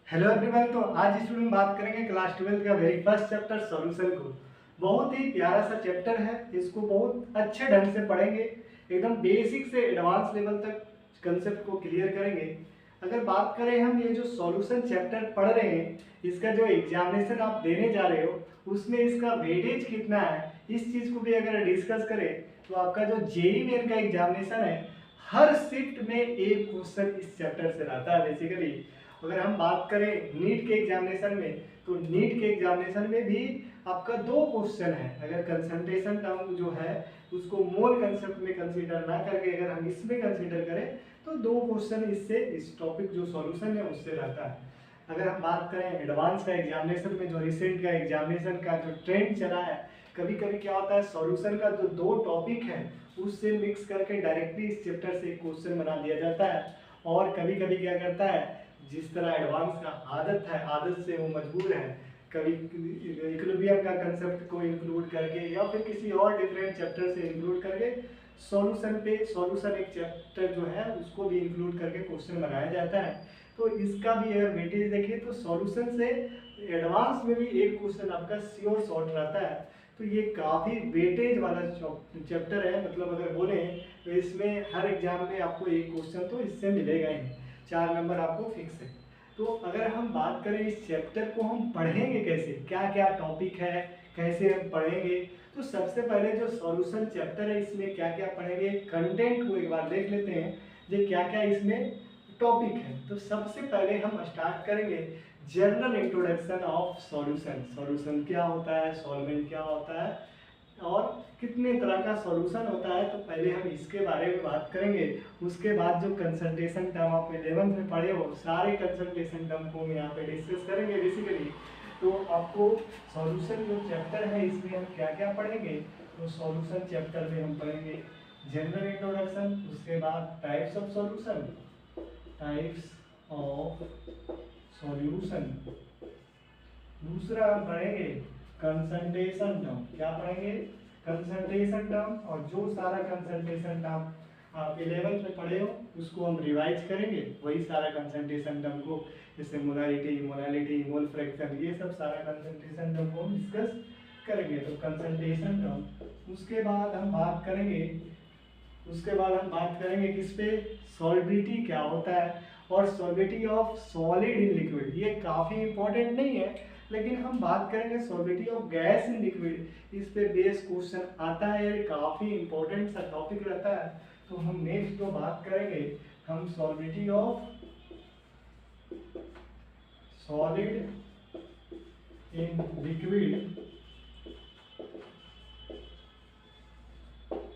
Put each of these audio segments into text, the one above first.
Hello everyone. तो आज इस वीडियो में बात करेंगे क्लास 12 का वेरी फर्स्ट चैप्टर सॉल्यूशन को। बहुत ही प्यारा सा चैप्टर है, इसको बहुत अच्छे ढंग से पढ़ेंगे, एकदम बेसिक से एडवांस लेवल तक कंसेप्ट को क्लियर करेंगे। अगर बात करें हम ये जो सॉल्यूशन चैप्टर पढ़ रहे हैं, इसका जो एग्जामिनेशन आप देने जा रहे हो उसमें इसका वेटेज कितना है, इस चीज़ को भी अगर डिस्कस करें तो आपका जो जेईई मेन का एग्जामिनेशन है, हर शिफ्ट में एक क्वेश्चन इस चैप्टर से रहता है बेसिकली। अगर हम बात करें नीट के एग्जामिनेशन में, तो नीट के एग्जामिनेशन में भी आपका दो क्वेश्चन है। अगर कंसंट्रेशन टर्म जो है उसको मोल कंसेप्ट में कंसीडर ना करके अगर हम इसमें कंसीडर करें तो दो क्वेश्चन इससे इस टॉपिक जो सॉल्यूशन है उससे रहता है। अगर हम बात करें एडवांस का एग्जामिनेशन में, जो रिसेंट का एग्जामिनेशन का जो ट्रेंड चला है, कभी कभी क्या होता है सॉल्यूशन का जो दो टॉपिक है उससे मिक्स करके डायरेक्टली इस चैप्टर से एक क्वेश्चन बना दिया जाता है। और कभी कभी क्या करता है, जिस तरह एडवांस का आदत है, आदत से वो मजबूर है, कभी इक्विलिब्रियम का कंसेप्ट को इंक्लूड करके या फिर किसी और डिफरेंट चैप्टर से इंक्लूड करके सॉल्यूशन एक चैप्टर जो है उसको भी इंक्लूड करके क्वेश्चन बनाया जाता है। तो इसका भी अगर वेटेज देखिए तो सॉल्यूशन से एडवांस में भी एक क्वेश्चन आपका श्योर शॉर्ट रहता है। तो ये काफ़ी वेटेज वाला चैप्टर है, मतलब अगर बोले तो इसमें हर एग्जाम में आपको एक क्वेश्चन तो इससे मिलेगा ही, 4 नंबर आपको फिक्स है। तो अगर हम बात करें इस चैप्टर को हम पढ़ेंगे कैसे, क्या क्या टॉपिक है, कैसे हम पढ़ेंगे, तो सबसे पहले जो सॉल्यूशन चैप्टर है इसमें क्या क्या पढ़ेंगे, कंटेंट को एक बार देख लेते हैं जो क्या क्या इसमें टॉपिक है। तो सबसे पहले हम स्टार्ट करेंगे general introduction of solution. Solution क्या होता है, सॉल्वेंट क्या होता है और कितने तरह का सॉल्यूशन होता है, तो पहले हम इसके बारे में बात करेंगे। उसके बाद जो कंसंट्रेशन टर्म आप 11th में पढ़े हो, सारे कंसंट्रेशन टर्म को हम यहाँ पे डिस्कस करेंगे बेसिकली। तो आपको सॉल्यूशन जो चैप्टर है इसमें हम क्या क्या पढ़ेंगे, तो सॉल्यूशन चैप्टर में हम पढ़ेंगे जनरल इंट्रोडक्शन, उसके बाद types of solution, types of solution, दूसरा हम पढ़ेंगे कंसंट्रेशन टर्म। क्या पढ़ेंगे, कंसंट्रेशन टर्म। और जो सारा कंसंट्रेशन टर्म आप 11th में पढ़े हो उसको हम रिवाइज करेंगे, वही सारा कंसंट्रेशन टर्म को, जैसे मोलारिटी, मोलालिटी, मोल फ्रैक्शन, ये सब सारा कंसंट्रेशन टर्म को हम डिस्कस करेंगे। तो कंसंट्रेशन टर्म। उसके बाद हम बात करेंगे किस पे, सॉल्बिलिटी क्या होता है और सॉल्बिलिटी ऑफ सॉलिड इन लिक्विड। ये काफ़ी इंपॉर्टेंट नहीं है लेकिन हम बात करेंगे solubility of gas in liquid, इस पे बेस क्वेश्चन आता है, ये काफ़ी इंपॉर्टेंट सा टॉपिक रहता है। तो हम नेक्स्ट जो बात करेंगे हम solubility of solid in liquid,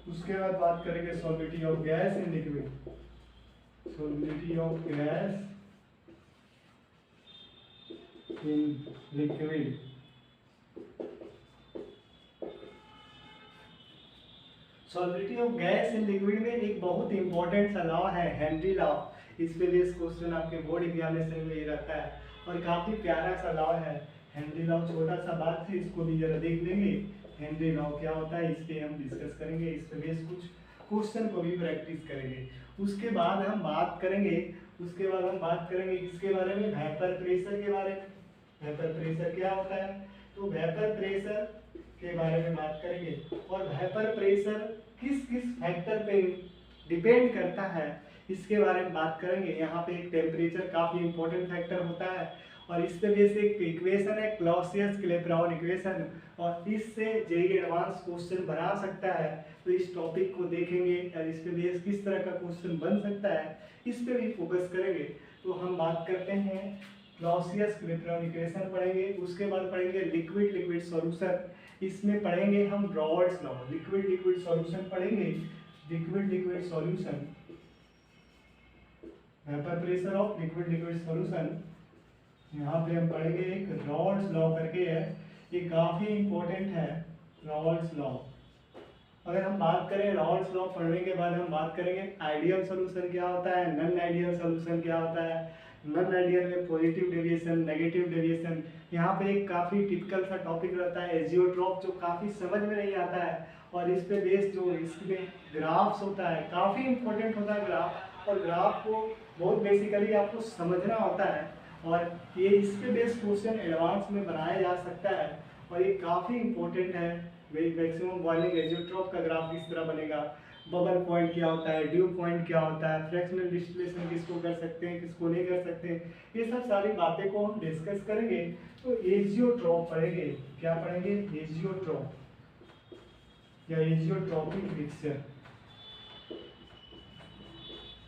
उसके बाद बात करेंगे solubility of gas in liquid, solubility of gas in liquid. Solubility of gas in liquid में एक बहुत इंपॉर्टेंट सा लॉ है, हेनरी लॉ। इस पे बेस क्वेश्चन आपके बोर्ड एग्जामिनेशन में ये रहता है और काफ़ी प्यारा सा लॉ है हेनरी लॉ। छोटा सा बात है, इसको भी जरा देख लेंगे हेनरी लॉ क्या होता है, इस पे हम डिस्कस करेंगे, इस पे बेस कुछ क्वेश्चन को भी प्रैक्टिस करेंगे। उसके बाद हम बात करेंगे किसके बारे में, वेपर प्रेशर के बारे में। वेपर प्रेशर क्या होता है, तो वेपर प्रेशर के बारे में बात करेंगे और वेपर प्रेशर किस किस फैक्टर पे डिपेंड करता है इसके बारे में बात करेंगे। यहाँ पे एक टेम्परेचर काफ़ी इंपॉर्टेंट फैक्टर होता है और इस पे बेस एक इक्वेशन है क्लॉसियस-क्लैपेरॉन इक्वेशन, और इससे जेईई एडवांस क्वेश्चन बना सकता है। तो इस टॉपिक को देखेंगे और इस पे बेस किस तरह का क्वेश्चन बन सकता है इस पे भी फोकस करेंगे। तो हम बात करते हैं क्लॉसियस-क्लैपेरॉन इक्वेशन पढ़ेंगे, उसके बाद पढ़ेंगे लिक्विड लिक्विड सॉल्यूशन, इसमें पढ़ेंगे हम Raoult's law. Liquid liquid solution पढ़ेंगे, liquid liquid solution, vapour pressure of liquid liquid solution. यहाँ पे हम पढ़ेंगे एक रॉड्स लॉ करके है, ये काफ़ी इंपॉर्टेंट है रॉड्स लॉ। अगर हम बात करें रॉड्स लॉ पढ़ने के बाद हम बात करेंगे आइडियल सॉल्यूशन क्या होता है, नॉन आइडियल सॉल्यूशन क्या होता है। नॉन आइडियल में पॉजिटिव डेविएशन, नेगेटिव डेविएशन, यहाँ पे एक काफ़ी टिपिकल सा टॉपिक रहता है एजियोट्रॉप, जो काफ़ी समझ में नहीं आता है और इस पे बेस जो इसमें ग्राफ्स होता है काफ़ी इंपॉर्टेंट होता है ग्राफ, और ग्राफ को बहुत बेसिकली आपको समझना होता है और ये इस पे बेस्ड क्वेश्चन एडवांस में बनाया जा सकता है और ये काफ़ी इंपॉर्टेंट है। मैक्सिमम बॉइलिंग एजियोट्रॉप का ग्राफ किस तरह बनेगा, बबल पॉइंट क्या होता है, ड्यू पॉइंट क्या होता है, फ्रैक्शनल डिस्टिलेशन किसको कर सकते हैं किसको नहीं कर सकते हैं, ये सब सारी बातें को हम डिस्कस करेंगे। तो एजियोट्रॉप पढ़ेंगे, क्या पढ़ेंगे, एजियोट्रॉप या एजियोट्रॉपिक मिक्सचर।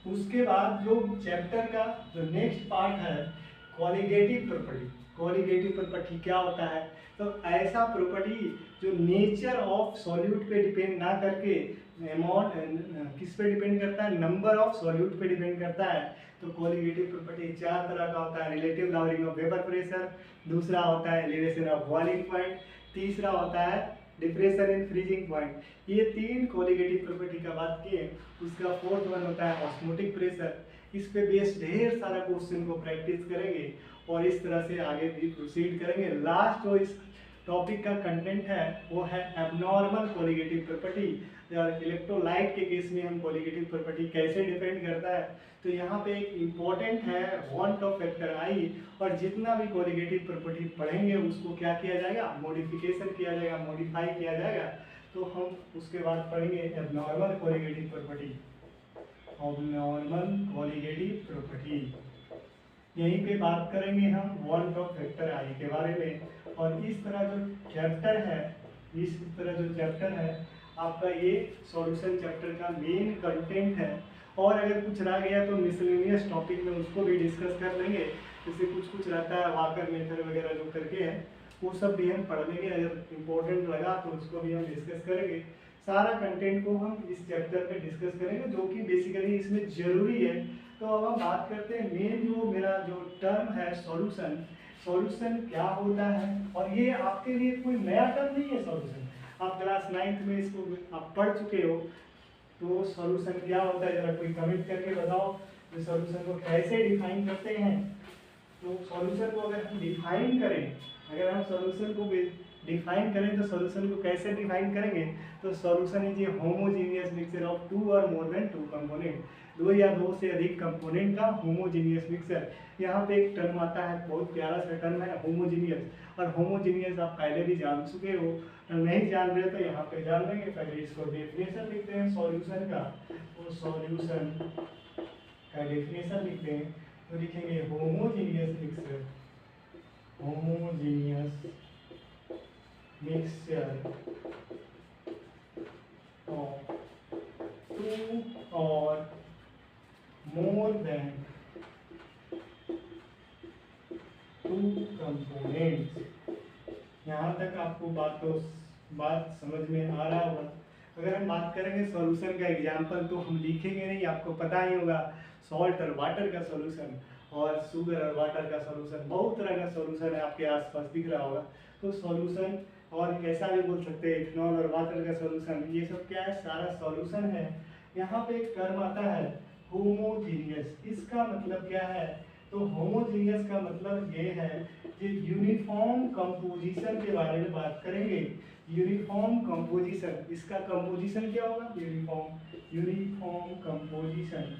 उसके बाद जो चैप्टर का जो नेक्स्ट पार्ट है कॉलिगेटिव प्रॉपर्टी। कॉलिगेटिव प्रॉपर्टी क्या होता है, तो ऐसा प्रॉपर्टी जो नेचर ऑफ सॉल्यूट पे डिपेंड ना करके अमाउंट किस पे डिपेंड करता है, नंबर ऑफ सॉल्यूट पे डिपेंड करता है। तो कॉलिगेटिव प्रॉपर्टी चार तरह का होता है, relative lowering of vapour pressure, दूसरा होता है एलिवेशन ऑफ बॉइलिंग पॉइंट, तीसरा होता है डिप्रेशन इन फ्रीजिंग पॉइंट। ये तीन कॉलिगेटिव प्रॉपर्टी का बात किए। उसका फोर्थ वन होता है ऑस्मोटिक प्रेशर। इस पे बेस्ड ढेर सारा क्वेश्चन को प्रैक्टिस करेंगे और इस तरह से आगे भी प्रोसीड करेंगे। लास्ट जो इस टॉपिक का कंटेंट है वो है एबनॉर्मल कॉलिगेटिव प्रॉपर्टी। इलेक्ट्रोलाइट के केस में हम कॉलिगेटिव प्रॉपर्टी कैसे डिपेंड करता है, तो यहाँ पे एक इम्पॉर्टेंट है वांट ऑफ फैक्टर आई, और जितना भी कॉलिगेटिव प्रॉपर्टी पढ़ेंगे उसको क्या किया जाएगा, मॉडिफिकेशन किया जाएगा, मॉडिफाई किया जाएगा। तो हम उसके बाद पढ़ेंगे abnormal colligative property, abnormal colligative property. यहीं पे बात करेंगे हम वांट ऑफ फैक्टर आई के बारे में। और इस तरह जो चैप्टर है, इस तरह जो चैप्टर है आपका ये सॉल्यूशन चैप्टर का मेन कंटेंट है। और अगर कुछ रह गया तो मिसलेनियस टॉपिक में उसको भी डिस्कस कर लेंगे। जैसे कुछ रहता है वाकर मेथड वगैरह जो करके है वो सब भी हम पढ़ लेंगे। अगर इम्पोर्टेंट लगा तो उसको भी हम डिस्कस करेंगे। सारा कंटेंट को हम इस चैप्टर में डिस्कस करेंगे जो कि बेसिकली इसमें जरूरी है। तो अब हम बात करते हैं मेन जो मेरा जो टर्म है सॉल्यूशन। सॉल्यूशन क्या होता है, और ये आपके लिए कोई नया टर्म नहीं है सॉल्यूशन। आप क्लास 9th में इसको आप पढ़ चुके हो। तो सॉल्यूशन क्या होता है जरा कोई कमेंट करके बताओ, कि सॉल्यूशन को कैसे डिफाइन करते हैं। तो सॉल्यूशन को अगर हम डिफाइन करें, अगर हम सॉल्यूशन को डिफाइन करें तो सॉल्यूशन को कैसे डिफाइन करेंगे, तो solution is a homogeneous mixture of two or more then to component, दो या दो से अधिक कंपोनेंट का होमोजेनियस मिक्सचर। यहाँ पे एक टर्म आता है, बहुत प्यारा सा टर्म है होमोजेनियस। और होमोजेनियस आप पहले भी जान चुके हो, नहीं जान रहे तो यहाँ पे जान लेंगे। पहले इसको डेफिनेशन लिखते हैं सॉल्यूशन का, तो सॉल्यूशन का डेफिनेशन लिखते हैं तो लिखेंगे homogeneous mixture, homogeneous mixture of two or more then two components. यहाँ तक आपको बात समझ में आ रहा होगा। अगर हम बात करेंगे सॉल्यूशन का एग्जांपल तो हम लिखेंगे नहीं, आपको पता ही होगा सॉल्ट और वाटर का सॉल्यूशन और शुगर और वाटर का सॉल्यूशन, बहुत तरह का सॉल्यूशन है आपके आसपास दिख रहा होगा। तो सॉल्यूशन और कैसा भी बोल सकते हैं इथेनॉल और वाटर का सॉल्यूशन, ये सब क्या है, सारा सॉल्यूशन है। यहाँ पे एक टर्म आता है होमोजीनियस। इसका मतलब क्या है, तो होमोजीनियस का मतलब ये है कि यूनिफॉर्म कंपोजिशन के बारे में बात करेंगे। यूनिफॉर्म कंपोजिशन, इसका कंपोजिशन क्या होगा, uniform composition,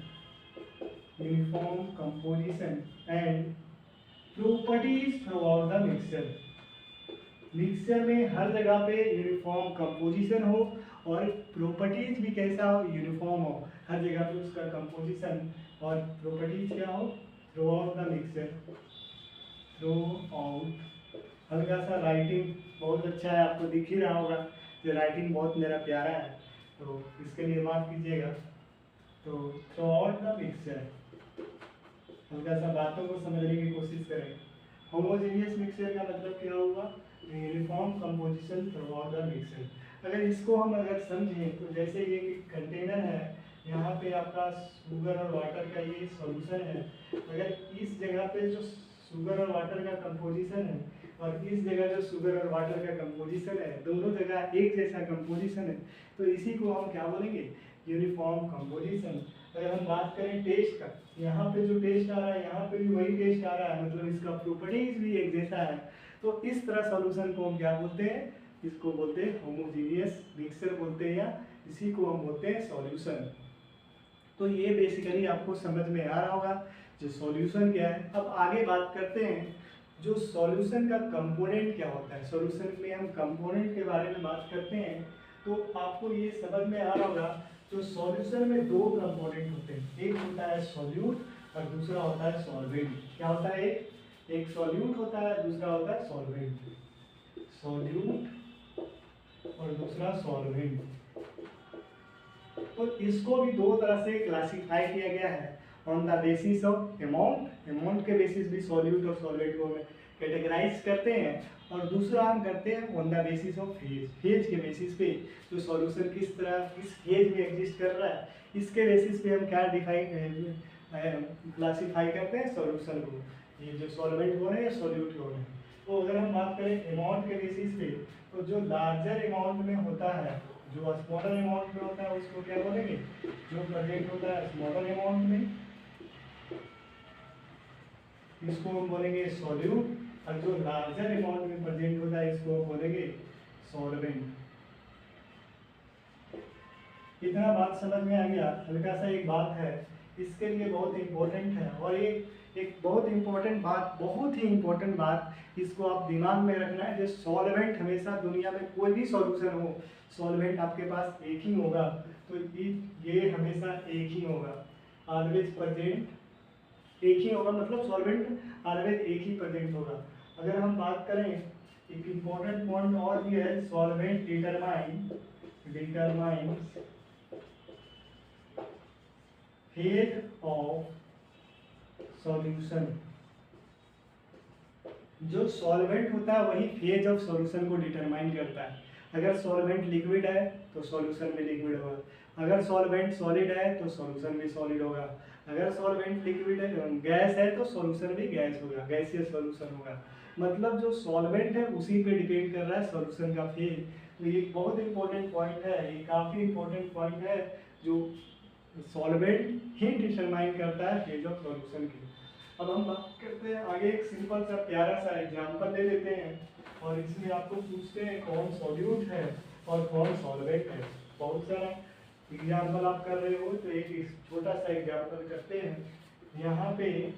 uniform composition and properties throughout the mixture. Mixture में हर जगह पे यूनिफॉर्म कंपोजिशन हो और प्रॉपर्टीज भी कैसा हो, यूनिफॉर्म हो, हर जगह पे उसका कंपोजिशन और प्रॉपर्टीज क्या हो, through out the mixture, through out. हल्का सा राइटिंग बहुत अच्छा है, आपको दिख ही रहा होगा कि राइटिंग बहुत मेरा प्यारा है, तो इसके लिए माफ कीजिएगा। तो थ्रू आउट द मिक्सचर, हल्का सा बातों को समझने की कोशिश करें। होमोजेनियस मिक्सचर का मतलब क्या होगा, uniform composition through out the mixture. अगर इसको हम अगर समझें तो जैसे ये कंटेनर है, यहाँ पे आपका शुगर और वाटर का ये सॉल्यूशन है। अगर इस जगह पे जो शुगर और वाटर का कंपोजिशन है और इस जगह जो शुगर और वाटर का कंपोजिशन है, दोनों जगह एक जैसा कंपोजिशन है, तो इसी को हम क्या बोलेंगे, यूनिफॉर्म कंपोजिशन। अगर हम बात करें टेस्ट का, यहाँ पे जो टेस्ट आ रहा है यहाँ पे भी वही टेस्ट आ रहा है, मतलब इसका प्रॉपर्टीज भी एक जैसा है। तो इस तरह सॉल्यूशन को हम क्या बोलते हैं, इसको बोलते हैं होमोजीनियस मिक्सचर बोलते हैं, या इसी को हम बोलते हैं सॉल्यूशन। तो ये बेसिकली आपको समझ में आ रहा होगा जो सॉल्यूशन क्या है। अब आगे बात करते हैं जो सॉल्यूशन का कंपोनेंट क्या होता है। सॉल्यूशन में हम कंपोनेंट के बारे में बात करते हैं तो आपको ये समझ में आ रहा होगा जो सॉल्यूशन में दो कंपोनेंट होते हैं, एक होता है सॉल्यूट और दूसरा होता है सॉल्वेंट। क्या होता है, एक सॉल्यूट होता है, दूसरा होता है सॉल्वेंट। सॉल्यूट और दूसरा सॉल्वेंट। तो इसको भी दो तरह से क्लासिफाई किया गया है, on the basis of amount, amount के बेसिस भी सॉल्यूट और सॉल्वेंट को कैटेगराइज करते हैं, और दूसरा हम करते हैं on the basis of phase, phase के बेसिस पे जो सॉल्यूशन किस तरह किस फेज में एग्जिस्ट कर रहा है, इसके बेसिस पे हम क्या डिफाइन क्लासिफाई करते हैं सॉल्यूशन को, ये जो सॉल्वेंट हो रहे हैं सॉल्यूट हो रहे हैं। तो अगर हम बात करें अमाउंट के बेसिस पे, तो जो लार्जर अमाउंट में होता है, जो स्मॉलर अमाउंट में होता है उसको क्या बोलेंगे, जो प्रेजेंट होता है स्मॉलर अमाउंट में इसको हम बोलेंगे सॉल्यूट, और जो लार्जर अमाउंट में प्रेजेंट होता है इसको हम बोलेंगे सॉल्वेंट। इतना बात समझ में आ गया। हल्का सा एक बात है इसके लिए बहुत इम्पोर्टेंट है, और ये एक बहुत इम्पोर्टेंट बात, बहुत ही इम्पोर्टेंट बात, इसको आप दिमाग में रखना है। जो सॉल्वेंट हमेशा दुनिया में कोई भी सॉल्यूशन हो, सॉल्वेंट आपके पास एक ही होगा, तो ये हमेशा एक ही होगा, ऑलवेज प्रेजेंट एक ही होगा, मतलब सॉल्वेंट ऑलवेज एक ही प्रेजेंट होगा। अगर हम बात करें एक इम्पोर्टेंट पॉइंट और भी है, solvent determines phase of solution. जो सॉल्वेंट होता है वही फेज ऑफ सॉल्यूशन को डिटरमाइन करता है। अगर सॉल्वेंट लिक्विड है तो सॉल्यूशन भी लिक्विड होगा, अगर सॉल्वेंट सॉलिड है तो सॉल्यूशन भी सॉलिड होगा, अगर सॉल्वेंट लिक्विड है गैस है तो सॉल्यूशन भी गैस होगा, गैसियस सॉल्यूशन होगा। मतलब जो सॉल्वेंट है उसी पे डिपेंड कर रहा है सॉल्यूशन का फेज। तो ये बहुत इंपॉर्टेंट पॉइंट है, ये काफ़ी इंपॉर्टेंट पॉइंट है, जो सॉल्वेंट ही डिटरमाइन करता है फेज ऑफ सॉल्यूशन की। अब हम बात करते हैं आगे, एक सिंपल सा प्यारा सा एग्जांपल ले लेते हैं, और इसमें आपको पूछते हैं कौन सॉल्यूट है और कौन सॉल्वेंट है। बहुत सारा एग्जांपल आप कर रहे हो तो एक छोटा सा एग्जांपल करते हैं। यहाँ पे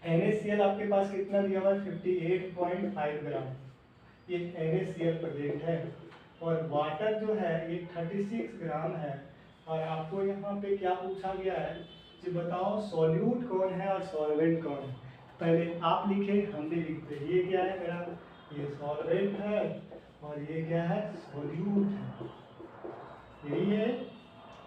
NaCl आपके पास कितना दिया हुआ है, 58.5 ग्राम, ये NaCl प्रेजेंट है, और वाटर जो है ये 36 ग्राम है। और आपको यहाँ पे क्या पूछा गया है कि बताओ सॉल्यूट कौन है और सॉल्वेंट कौन है। पहले आप लिखे, हम भी लिखते हैं। ये क्या है मेरा, ये सॉल्वेंट है और ये क्या है, सॉल्यूट है, यही है,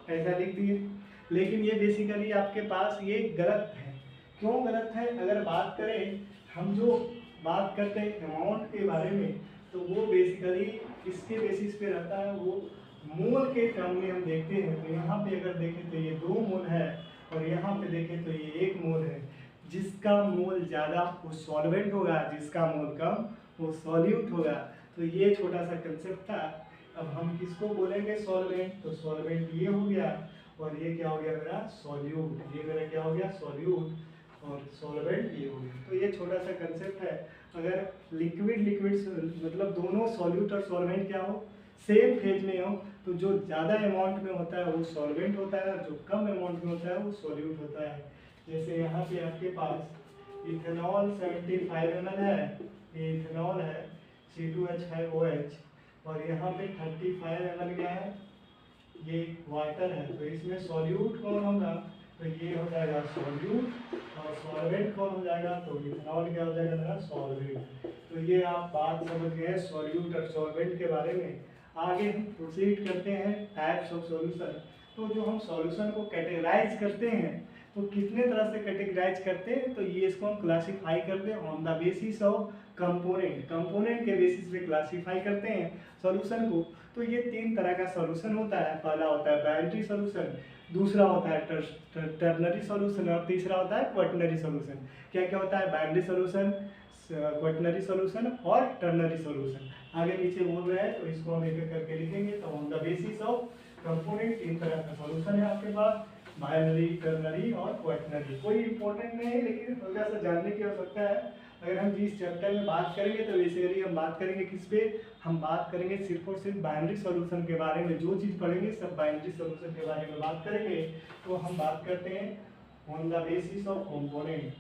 ऐसा लिख दिए। लेकिन ये बेसिकली आपके पास ये गलत है। क्यों गलत है, अगर बात करें हम जो बात करते हैं अमाउंट के बारे में, तो वो बेसिकली इसके बेसिस पे रहता है, वो मोल के टर्म में हम देखते हैं। तो यहाँ पे अगर देखें तो ये 2 मोल है, और यहाँ पे देखें तो ये 1 मोल है। जिसका मोल ज़्यादा वो सॉल्वेंट होगा, जिसका मोल कम वो सॉल्यूट होगा। तो ये छोटा सा कंसेप्ट था। अब हम किसको बोलेंगे सॉल्वेंट, तो सॉल्वेंट ये हो गया, और ये क्या हो गया मेरा सॉल्यूट, ये मेरा क्या हो गया सॉल्यूट, और सॉल्वेंट ये हो गया। तो ये छोटा सा कंसेप्ट है। अगर लिक्विड मतलब दोनों सॉल्यूट और सॉल्वेंट क्या हो, सेम फेज में हो, तो जो ज़्यादा अमाउंट में होता है वो सॉल्वेंट होता है, और जो कम अमाउंट में होता है वो सॉल्यूट होता है। जैसे यहाँ पे आपके पास इथेनॉल 75 ml है, ये इथेनॉल है, C2H5OH, और यहाँ पे 35 ml क्या है, ये वाटर है। तो इसमें सॉल्यूट कौन होगा, तो ये हो जाएगा सॉल्यूट, और सॉल्वेंट कौन हो जाएगा, तो इथेनॉल क्या हो जाएगा मेरा सॉल्वेंट। तो ये आप बात समझ गए सॉल्यूट और सॉल्वेंट के बारे में। आगे हम प्रोसीड करते हैं टाइप्स ऑफ सॉल्यूशन। तो जो हम सॉल्यूशन को कैटेगराइज करते हैं, तो कितने तरह से कैटेगराइज करते हैं, तो ये इसको हम क्लासीफाई करते हैं on the basis of component, component के बेसिस पे क्लासीफाई करते हैं सॉल्यूशन को। तो ये 3 तरह का सॉल्यूशन होता है। पहला होता है बाइनरी सॉल्यूशन, दूसरा होता है टर्नरी सॉल्यूशन, और तीसरा होता है क्वाटरनरी सॉल्यूशन। क्या क्या होता है, बाइनरी सॉल्यूशन, क्वाटरनरी सॉल्यूशन और टर्नरी सॉल्यूशन। आगे पीछे बोल रहे हैं तो इसको हम एक एक करके लिखेंगे। तो on the basis of component 3 तरह का सॉल्यूशन है आपके पास, बाइनरी, टर्नरी और क्वाटरनरी। कोई इंपॉर्टेंट नहीं है, लेकिन थोड़ा सा जानने की आवश्यकता है। अगर हम जिस चैप्टर में बात करेंगे तो बेसिकली हम बात करेंगे किस पे, हम बात करेंगे सिर्फ और सिर्फ बाइनरी सॉल्यूशन के बारे में। जो चीज़ पढ़ेंगे सब बाइनरी सॉल्यूशन के बारे में बात करेंगे। तो हम बात करते हैं on the basis of component.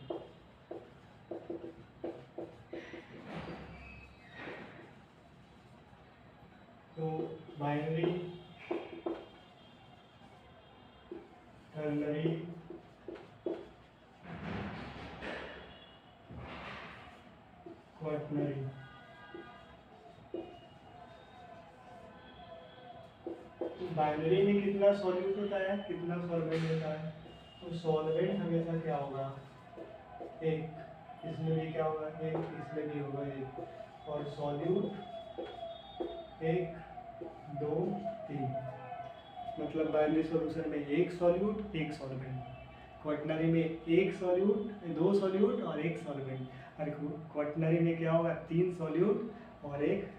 तो बाइनरी, टर्नरी, क्वाटरनरी। बाइनरी में कितना सॉल्यूट होता है, कितना सॉल्वेंट होता है? तो सॉल्वेंट हमेशा क्या होगा, एक। इसमें भी क्या होगा, एक। इसमें भी होगा एक। और सॉल्यूट 1 2 3, मतलब बाइनरी सॉल्यूशन में एक सॉल्यूट एक सॉल्वेंट। क्वाटरनरी में एक सॉल्यूट, 2 सॉल्यूट और एक सॉल्वेंट। और क्वाटरनरी में क्या होगा, 3 सॉल्यूट और एक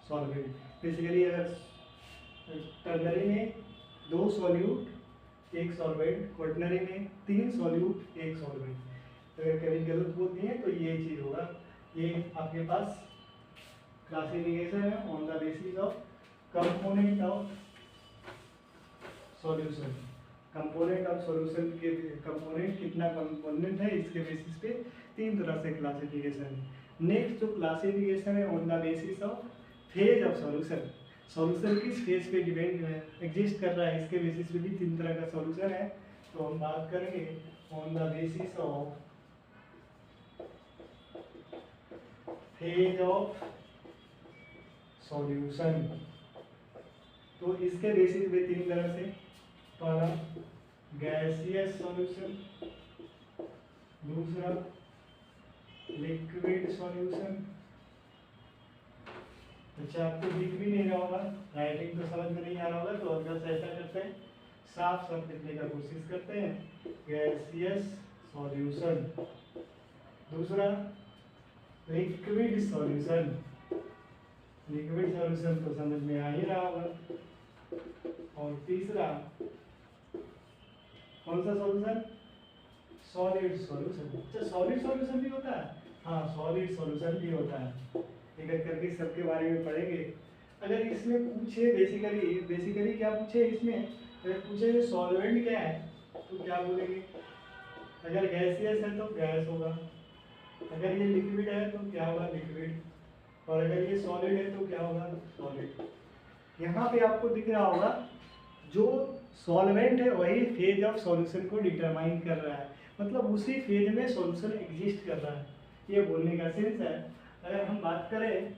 सॉल्वेंट। बेसिकली अगर टर्नरी में 2 सॉल्यूट एक सॉल्वेंट, क्वाटरनरी में 3 सॉल्यूट एक सॉल्वेंट। अगर कभी गलत बोलती है तो ये चीज़ होगा। ये आपके पास क्लासिफिकेशन है on the basis of component of solution. Component of solution के कंपोनेंट कितना कंपोनेंट है, इसके बेसिस पे 3 तरह से क्लासिफिकेशन है। नेक्स्ट जो क्लासिफिकेशन है on the basis of phase of solution. Solution किस फेज पे डिपेंड एग्जिस्ट कर रहा है, इसके बेसिस पे भी 3 तरह का सॉल्यूशन है। तो हम बात करेंगे on the basis of phase of solution. तो इसके बेसिस पे 3 तरह से, पहला गैसियस सॉल्यूशन, दूसरा लिक्विड सॉल्यूशन। अच्छा, आपको दिख भी नहीं रहा होगा, राइटिंग तो समझ में नहीं आ रहा होगा, तो अगर ऐसा करते हैं, साफ साफ लिखने का कोशिश करते हैं। गैसियस सॉल्यूशन, दूसरा लिक्विड सॉल्यूशन। लिक्विड सॉल्यूशन तो समझ में आ ही रहा होगा। और तीसरा कौन सा सॉल्यूशन, सॉलिड सॉल्यूशन। अच्छा, सॉलिड सॉल्यूशन भी होता है? हाँ, सॉलिड सॉल्यूशन भी होता है। एक एक करके सबके बारे में पढ़ेंगे। अगर इसमें पूछे बेसिकली क्या पूछे इसमें, अगर पूछे सॉल्वेंट क्या है तो क्या बोलेंगे? अगर गैसियस है तो गैस होगा, अगर ये लिक्विड है तो क्या होगा, लिक्विड। और अगर ये सॉलिड है तो क्या होगा, सॉलिड। यहाँ पे आपको दिख रहा होगा जो सॉल्वेंट है वही फेज ऑफ सॉल्यूशन को डिटरमाइन कर रहा है, मतलब उसी फेज में सॉल्यूशन एग्जिस्ट कर रहा है, ये बोलने का सेंस है। अगर हम बात करें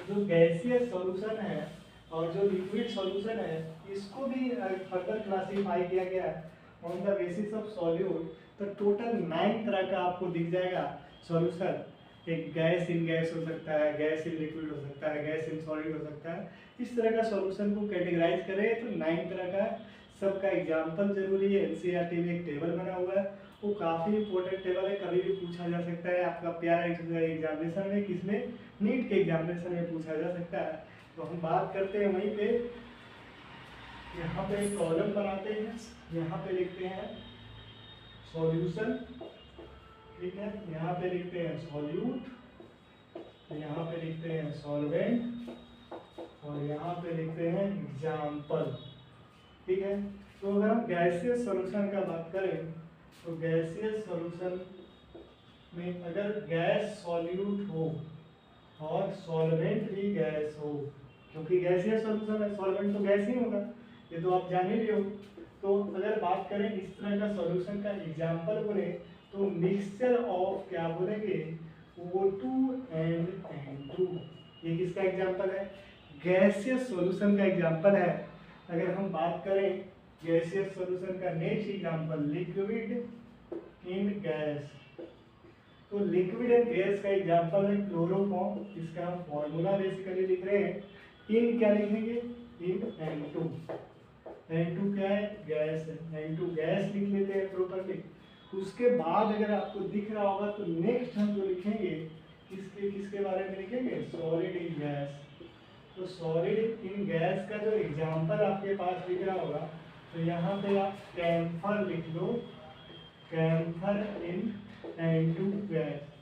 जो गैसियस सॉल्यूशन है और जो लिक्विड सॉल्यूशन है, इसको भी फर्दर क्लासीफाई किया गया है on the basis of solute. तो टोटल 9 तरह का आपको दिख जाएगा सॉल्यूशन। एक गैस इन गैस हो सकता है, गैस इन लिक्विड हो सकता है, गैस इन सॉलिड हो सकता है। इस तरह का सॉल्यूशन को कैटेगराइज करें तो 9 तरह का सबका एग्जाम्पल जरूरी है। एनसीईआरटी में एक टेबल बना हुआ है, वो काफ़ी इंपॉर्टेंट टेबल है, कभी भी पूछा जा सकता है आपका प्यारा एग्जामिनेशन में, किसमें, नीट के एग्जामिनेशन में पूछा जा सकता है। तो हम बात करते हैं वहीं पे, यहाँ पे एक कॉलम बनाते हैं, यहाँ पे लिखते हैं सॉल्यूशन, ठीक है, यहाँ पे लिखते हैं सॉल्यूट, यहाँ पे लिखते हैं सॉल्वेंट, और यहाँ पे लिखते हैं एग्जाम्पल, ठीक है। तो अगर हम गैसियस सॉल्यूशन का बात करें तो गैसियस सॉल्यूशन में अगर गैस सॉल्यूट हो और सॉल्वेंट भी गैस हो, क्योंकि गैसियस सॉल्यूशन है, सॉल्वेंट तो गैस ही होगा, ये तो आप जान ही रहे हो। तो अगर बात करें इस तरह का सॉल्यूशन का एग्जाम्पल बोले तो मिक्सचर ऑफ क्या बोलेंगे, O2 एंड N2। ये किसका एग्जाम्पल है, गैसियस सॉल्यूशन का एग्जाम्पल है। अगर हम बात करें गैसियस सॉल्यूशन का next example liquid in gas, तो लिक्विड एंड गैस का एग्जाम्पल है क्लोरोफॉर्म, इसका हम फॉर्मूला बेसिकली लिख रहे हैं। इन क्या लिखेंगे, इन N2। N2 क्या है, गैस है, N2 गैस लिख लेते हैं प्रॉपर्ली। उसके बाद अगर आपको दिख रहा होगा तो नेक्स्ट हम जो लिखेंगे किसके बारे में लिखेंगे, सॉलिड इन गैस। तो सॉलिड इन गैस का जो एग्जाम्पल आपके पास दिख रहा होगा, तो यहाँ पे आप कैम्फर लिख लो, कैम्फर इन N2 गैस।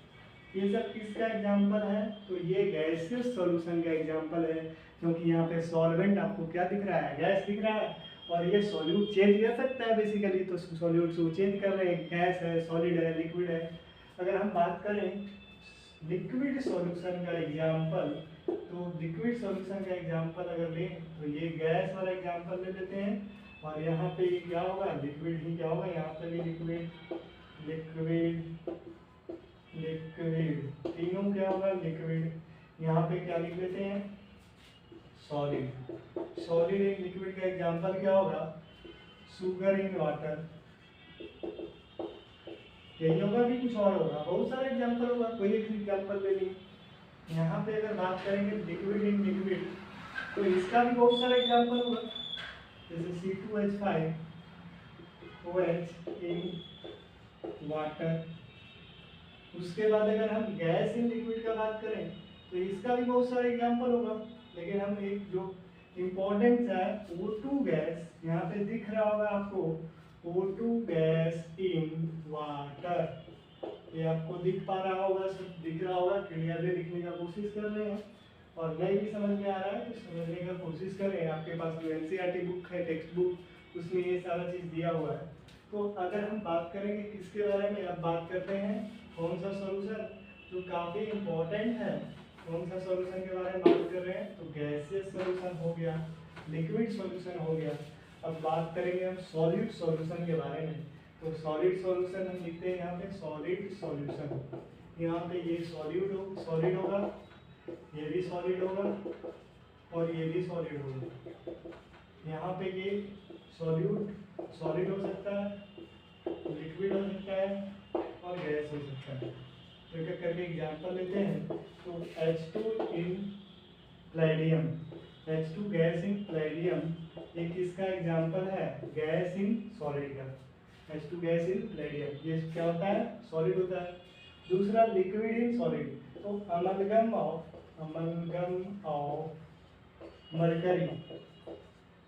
ये सब किसका एग्जाम्पल है, तो ये गैसियस सॉल्यूशन का एग्जाम्पल है, क्योंकि यहाँ पे सॉल्वेंट आपको क्या दिख रहा है, गैस दिख रहा है, और ये सॉल्यूट चेंज कर सकता है बेसिकली, तो सॉल्यूट को चेंज कर रहे हैं, गैस है, सॉलिड है, लिक्विड है। अगर हम बात करें लिक्विड सॉल्यूशन का एग्जांपल, तो लिक्विड सॉल्यूशन का एग्जांपल अगर लें तो ये गैस वाला एग्जांपल ले लेते हैं, और यहाँ पे क्या होगा, लिक्विड ही क्या होगा, यहाँ पे भी लिक्विड लिक्विड लिक्विड, तीनों क्या होगा लिक्विड। यहाँ पे क्या लिख लेते हैं, सॉलिड। सॉलिड इन लिक्विड का एग्जांपल क्या होगा, शुगर इन वाटर, यही होगा कि कुछ और होगा, बहुत सारे एग्जांपल होगा, कोई एक एग्जांपल ले लीजिए। यहाँ पे अगर बात करेंगे लिक्विड इन लिक्विड, तो इसका भी बहुत सारे एग्जांपल होगा, जैसे C2H5 OH इन वाटर। उसके बाद अगर हम गैस इन लिक्विड का बात करें तो इसका भी बहुत सारे एग्जांपल होगा, लेकिन हम एक जो इम्पोर्टेंट है O2 गैस, यहाँ पे दिख रहा होगा आपको O2 गैस इन वाटर, ये आपको दिख पा रहा होगा, सब दिख रहा होगा, क्लियरली लिखने का कोशिश कर रहे हैं, और नहीं भी समझ में आ रहा है तो समझने का कोशिश करें। आपके पास जो NCERT बुक है, टेक्स्ट बुक, उसमें ये सारा चीज़ दिया हुआ है। तो अगर हम बात करेंगे किसके बारे में, अब बात करते हैं कौन सा सॉल्यूशन जो काफ़ी इम्पोर्टेंट है, कौन सा सॉल्यूशन के बारे में बात कर रहे हैं, तो गैसियस सॉल्यूशन हो गया, लिक्विड सॉल्यूशन हो गया। अब बात करेंगे हम सॉलिड सॉल्यूशन के बारे में, तो सॉलिड सॉल्यूशन हम लिखते हैं यहाँ पे सॉलिड सॉल्यूशन, यहाँ पे ये सॉलिड होगा, ये भी सॉलिड होगा, और ये भी सॉलिड होगा। यहाँ पे ये सॉलिड हो सकता है, लिक्विड हो सकता है, और गैस हो सकता है। तो एक करके एग्जांपल लेते हैं, तो H2 in Palladium, H2 gas in Palladium, ये किसका एग्जांपल है, गैस इन सॉलिड का, H2 गैस इन प्लेडियम, ये क्या होता है, सॉलिड होता है। दूसरा लिक्विड इन सॉलिड, तो अमलगम ऑफ मरकरी,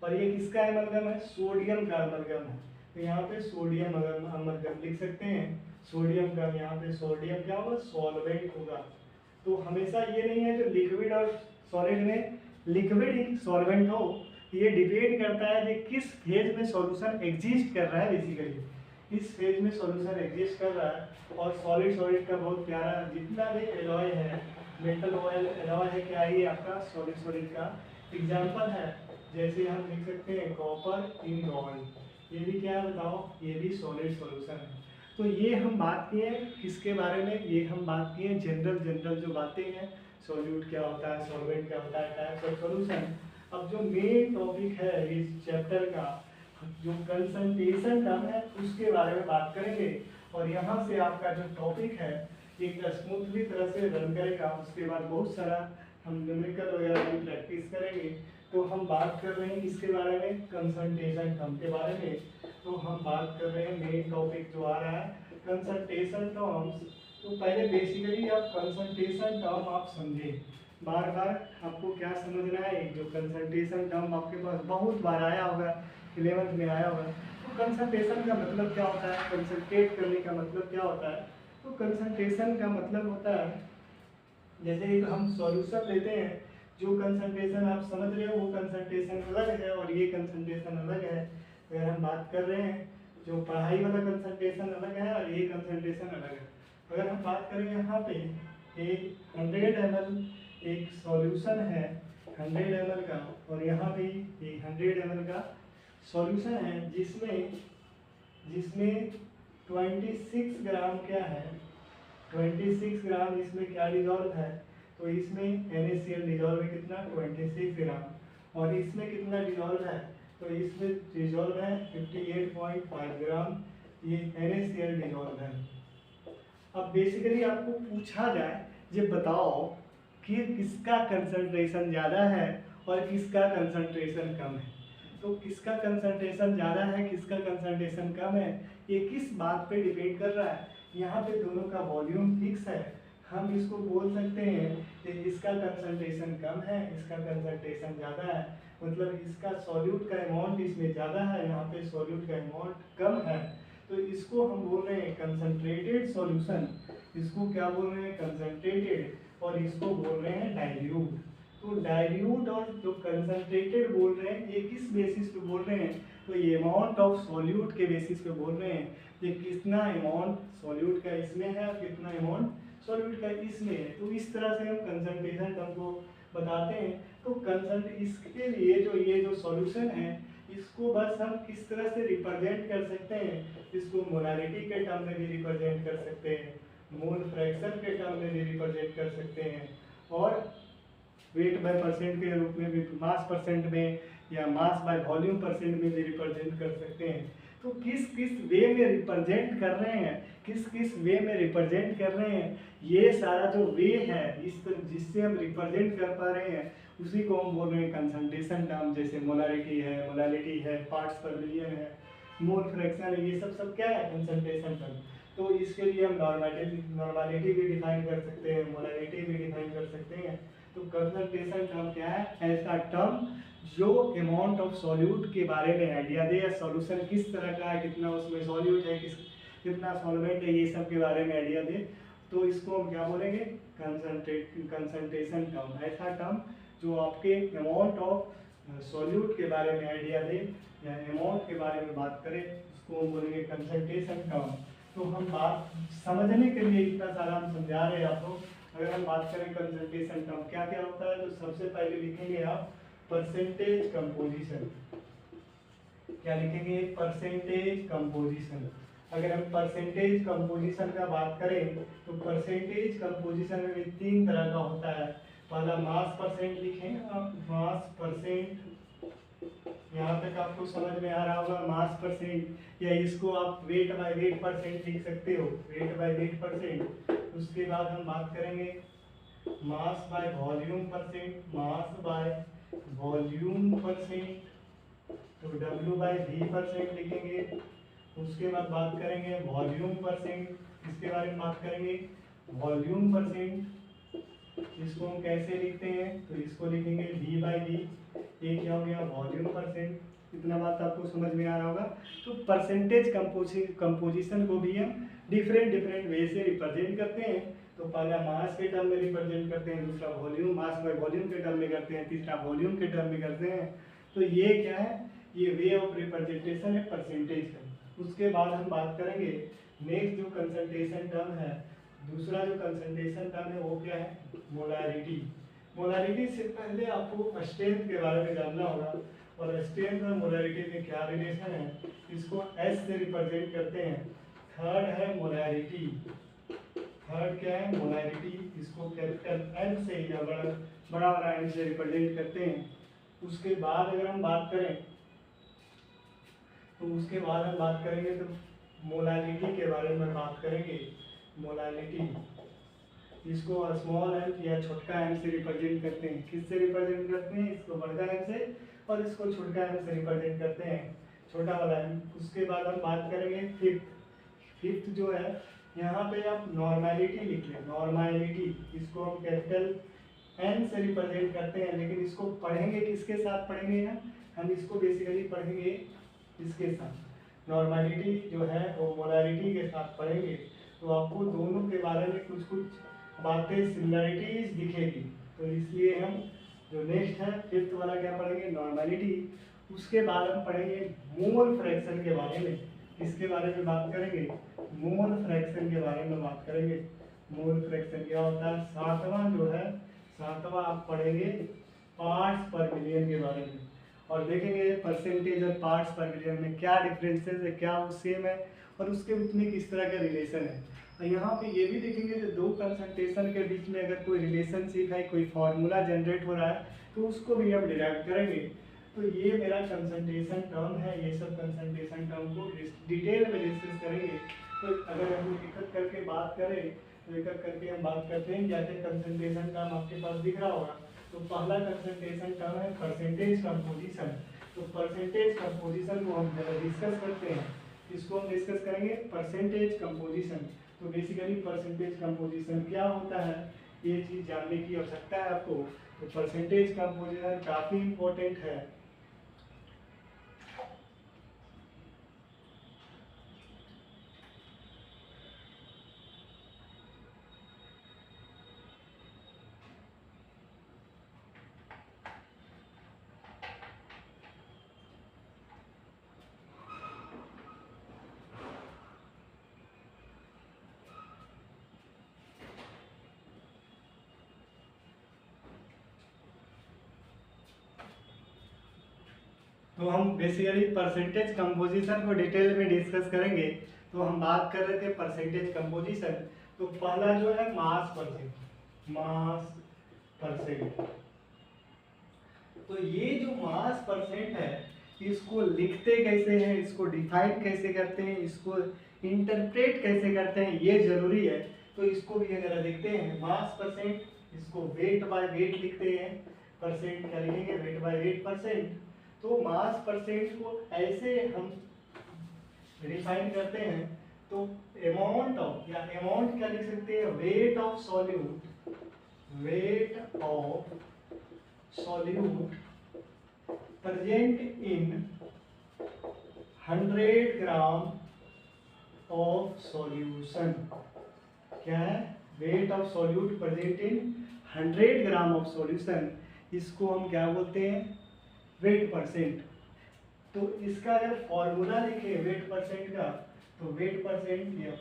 और ये किसका अमलगम है, सोडियम का अमलगम है, तो यहाँ पे सोडियम अमलगम लिख सकते हैं, सोडियम का, यहाँ पे सोडियम क्या होगा, सॉल्वेंट होगा। तो हमेशा ये नहीं है जो लिक्विड और सॉलिड में लिक्विड ही सॉल्वेंट हो, ये डिपेंड करता है कि किस फेज में सॉल्यूशन एग्जिस्ट कर रहा है, बेसिकली इस फेज में सॉल्यूशन एग्जिस्ट कर रहा है। और सॉलिड का बहुत प्यारा जितना भी एलॉय है, मेटल ऑयल एलॉय है, क्या ये आपका सॉलिड का एग्जाम्पल है। जैसे हम लिख सकते हैं कॉपर इन गोल्ड, ये भी क्या है बताओ, ये भी सॉलिड सॉल्यूशन है। तो ये हम बात किए किसके बारे में, ये हम बात किए जनरल जो बातें हैं, सॉल्यूट क्या होता है, सॉल्वेंट क्या होता है, टाइप्स ऑफ सॉल्यूशन। अब जो मेन टॉपिक है इस चैप्टर का, जो कंसंट्रेशन टर्म है, उसके बारे में बात करेंगे, और यहाँ से आपका जो टॉपिक है एक स्मूथली तरह से रन करेगा। उसके बाद बहुत सारा हम न्यूमेरिकल वगैरह की प्रैक्टिस करेंगे। तो हम बात कर रहे हैं किसके बारे में, कंसंट्रेशन टर्म के बारे में। तो हम बात कर रहे हैं मेन टॉपिक जो आ रहा है कंसंट्रेशन टर्म्स। तो पहले बेसिकली आप कंसंट्रेशन टर्म आप समझें, बार बार आपको क्या समझना है, जो कंसंट्रेशन टर्म आपके पास बहुत बार आया होगा, 11th में आया होगा। तो कंसंट्रेशन का मतलब क्या होता है, कंसंट्रेट करने का मतलब क्या होता है, तो कंसंट्रेशन का मतलब होता है, जैसे एक हम सॉल्यूशन लेते हैं, जो कंसंट्रेशन आप समझ रहे हो वो कंसंट्रेशन अलग है और ये कंसंट्रेशन अलग है। अगर हम बात कर रहे हैं जो पढ़ाई वाला कंसंट्रेशन अलग है और ये कंसंट्रेशन अलग है। अगर हम बात करें यहाँ पे एक 100 ml एक सॉल्यूशन है 100 ml का, और यहाँ पे एक 100 ml का सॉल्यूशन है जिसमें 26 ग्राम क्या है, 26 ग्राम इसमें क्या डिजॉल्व है, तो इसमें NaCl डिजॉल्व है कितना, 26 ग्राम, और इसमें कितना डिजॉल्व है, तो इसमें डिजॉल्व है 58.5 ग्राम, ये NaCl डिजॉल्व है। अब बेसिकली आपको पूछा जाए, ये बताओ कि किसका कंसंट्रेशन ज़्यादा है और किसका कंसंट्रेशन कम है। तो किसका कंसंट्रेशन ज़्यादा है, किसका कंसंट्रेशन कम है, ये किस बात पे डिपेंड कर रहा है। यहाँ पे दोनों का वॉल्यूम फिक्स है, हम इसको बोल सकते हैं कि इसका कंसंट्रेशन कम है, इसका कंसंट्रेशन ज़्यादा है, मतलब इसका सॉल्यूट का अमाउंट इसमें ज़्यादा है, यहाँ पे सॉल्यूट का अमाउंट कम है। तो इसको हम बोल रहे हैं कंसंट्रेटेड सॉल्यूशन, इसको क्या बोल रहे हैं कंसंट्रेटेड, और इसको बोल रहे हैं डाइल्यूट। तो तो डाइल्यूट और जो कंसंट्रेटेड बोल रहे हैं ये किस बेसिस पे बोल रहे हैं, तो ये अमाउंट ऑफ सॉल्यूट के बेसिस पे बोल रहे हैं, ये कितना अमाउंट सॉल्यूट का इसमें है और कितना अमाउंट सॉल्यूट का इसमें है। तो इस तरह से हम कंसंट्रेशन टर्म को बताते हैं। तो कंसंट इसके लिए जो ये जो सॉल्यूशन है इसको बस हम किस तरह से रिप्रेजेंट कर सकते हैं, इसको मोलारिटी के टर्म में भी रिप्रेजेंट कर सकते हैं, मोल फ्रैक्शन के टर्म में भी रिप्रेजेंट कर सकते हैं, और वेट बाय परसेंट के रूप में भी, मास परसेंट में या मास बाय वॉल्यूम परसेंट में भी रिप्रेजेंट कर सकते हैं। तो किस किस वे में रिप्रेजेंट कर रहे हैं, किस किस वे में रिप्रेजेंट कर रहे हैं, ये सारा जो वे है जिससे हम रिप्रेजेंट कर पा रहे हैं उसी को हम बोल रहे हैं कंसंट्रेशन टर्म। जैसे मोलारिटी है, पार्ट्स पर मिलियन है, मोल फ्रैक्शन है, ये सब क्या है, कंसंट्रेशन टर्म। तो इसके लिए हम नॉर्मलिटी भी डिफाइन कर सकते हैं, मोलारिटी भी डिफाइन कर सकते हैं। तो कंसंट्रेशन टर्म क्या है, ऐसा टर्म जो अमाउंट ऑफ सॉल्यूट के बारे में आइडिया दे, या सॉल्यूशन किस तरह का है, कितना उसमें सॉल्यूट है, कितना सॉल्वेंट है, ये सब के बारे में आइडिया दे। तो इसको हम क्या बोलेंगे, कंसंट्रेशन टर्म। ऐसा टर्म जो आपके अमाउंट ऑफ सॉल्यूट के बारे में आइडिया दे या अमाउंट के बारे में बात करे, उसको हम बोलेंगे कंसंट्रेशन टर्म। तो हम बात समझने के लिए इतना सारा हम समझा रहे हैं आपको। अगर हम बात करें कंसंट्रेशन टर्म क्या क्या होता है, तो सबसे पहले लिखेंगे आप परसेंटेज कंपोजिशन। क्या लिखेंगे, परसेंटेज कंपोजिशन। अगर हम परसेंटेज कंपोजिशन का बात करें तो परसेंटेज कंपोजिशन में भी 3 तरह का होता है। पहला मास परसेंट लिखें आप, मास परसेंट, यहाँ तक आपको समझ में आ रहा होगा, मास परसेंट, या इसको आप वेट बाय वेट परसेंट लिख सकते हो, वेट बाय वेट परसेंट। उसके बाद हम बात करेंगे मास by volume percent, mass by volume percent, तो W बाय V परसेंट लिखेंगे। उसके बाद बात करेंगे वॉल्यूम परसेंट, इसके बारे में बात करेंगे वॉल्यूम परसेंट। इसको हम कैसे लिखते हैं, तो इसको लिखेंगे V बाई V, ये क्या हो गया, वॉल्यूम परसेंट। इतना बात आपको समझ में आ रहा होगा। तो परसेंटेज कंपोजिशन को भी हम डिफरेंट डिफरेंट वे से रिप्रेजेंट करते हैं। तो पहला मास के टर्म में रिप्रेजेंट करते हैं, दूसरा वॉल्यूम, मास बाय वॉल्यूम के टर्म में करते हैं, तीसरा वॉल्यूम के टर्म में करते हैं। तो ये क्या है, ये वे ऑफ रिप्रेजेंटेशन है परसेंटेज का। उसके बाद हम बात करेंगे नेक्स्ट जो कंसंट्रेशन टर्म है, दूसरा जो कंसंट्रेशन टर्म है वो क्या है, मोलारिटी। मोलारिटी से पहले आपको स्ट्रेंथ के बारे में जानना होगा, और स्ट्रेंथ और मोलारिटी में क्या रिलेशन है, इसको S से रिप्रेजेंट करते हैं। थर्ड है मोलारिटी, थर्ड क्या है, मोलारिटी, इसको कैपिटल M से या बड़ा वाला M से रिप्रेजेंट करते हैं। उसके बाद अगर हम बात करें तो उसके बाद हम बात करेंगे तो मोलालिटी के बारे में बात करेंगे। मोलालिटी, इसको स्मॉल एम या छोटका एम से रिप्रेजेंट करते हैं। किससे रिप्रेजेंट करते हैं, इसको बड़ा एम से, और इसको छोटका एम से रिप्रेजेंट करते हैं, छोटा वाला एम। उसके बाद हम बात करेंगे फिफ्थ जो है, यहाँ पे आप नॉर्मलिटी लिख लें, नॉर्मलिटी, इसको हम कैपिटल एन से रिप्रेजेंट करते हैं। लेकिन इसको पढ़ेंगे किसके साथ पढ़ेंगे, हम इसको बेसिकली पढ़ेंगे इसके साथ, नॉर्मलिटी जो है वो मोलारिटी के साथ पढ़ेंगे। तो आपको दोनों के बारे में कुछ कुछ बातें सिमिलरिटीज दिखेगी। तो इसलिए हम जो नेक्स्ट है फिफ्थ वाला क्या पढ़ेंगे, नॉर्मलिटी। उसके बाद हम पढ़ेंगे मोल फ्रैक्शन के बारे में। इसके बारे में बात करेंगे, मोल फ्रैक्शन के बारे में बात करेंगे। मोल फ्रैक्शन क्या होता है, सातवां जो है, सातवां आप पढ़ेंगे पार्ट्स पर मिलियन के बारे में, और देखेंगे परसेंटेज और पार्ट्स पर मिलियन में क्या डिफरेंसेस है, क्या वो सेम है, और उसके उसमें किस तरह का रिलेशन है। और यहाँ पे ये भी देखेंगे कि दो कंसंट्रेशन के बीच में अगर कोई रिलेशनशिप है, कोई फार्मूला जनरेट हो रहा है, तो उसको भी हम डिराइव करेंगे। तो ये मेरा कंसंट्रेशन टर्म है, ये सब कंसंट्रेशन टर्म को डिटेल में डिस्कस करेंगे। तो अगर हम एक एक करके बात करें तो एक एक करके हम बात करते हैं, जैसे कंसंट्रेशन टर्म आपके पास दिख रहा होगा। तो पहला कंसंट्रेशन टर्म है परसेंटेज कंपोजिशन। तो परसेंटेज कंपोजिशन को हम डिस्कस करते हैं, इसको हम डिस्कस करेंगे परसेंटेज कंपोजिशन। तो बेसिकली परसेंटेज कंपोजिशन क्या होता है, ये चीज़ जानने की आवश्यकता है आपको। तो परसेंटेज कंपोजिशन काफ़ी इम्पोर्टेंट है। तो हम बेसिकली परसेंटेज कंपोजिशन को डिटेल में डिस्कस करेंगे। तो हम बात कर रहे थे परसेंटेज कंपोजिशन। तो पहला जो है मास परसेंट, मास परसेंट। तो ये जो मास परसेंट है इसको लिखते कैसे हैं, इसको डिफाइन कैसे करते हैं, इसको इंटरप्रेट कैसे करते हैं, ये जरूरी है। तो इसको भी अगर देखते हैं मास परसेंट, इसको वेट बाय वेट लिखते हैं। परसेंट क्या लिखेंगे, वेट बाय वेट परसेंट। तो मास परसेंट को ऐसे हम डिफाइन करते हैं। तो अमाउंट ऑफ, या अमाउंट क्या लिख सकते हैं, weight of solute, weight of solute present in 100 gram of solution. क्या है, weight of solute present in 100 gram of solution. इसको हम क्या बोलते हैं, वेट परसेंट। तो इसका अगर फॉर्मूला लिखे वेट परसेंट का, तो वेट परसेंट या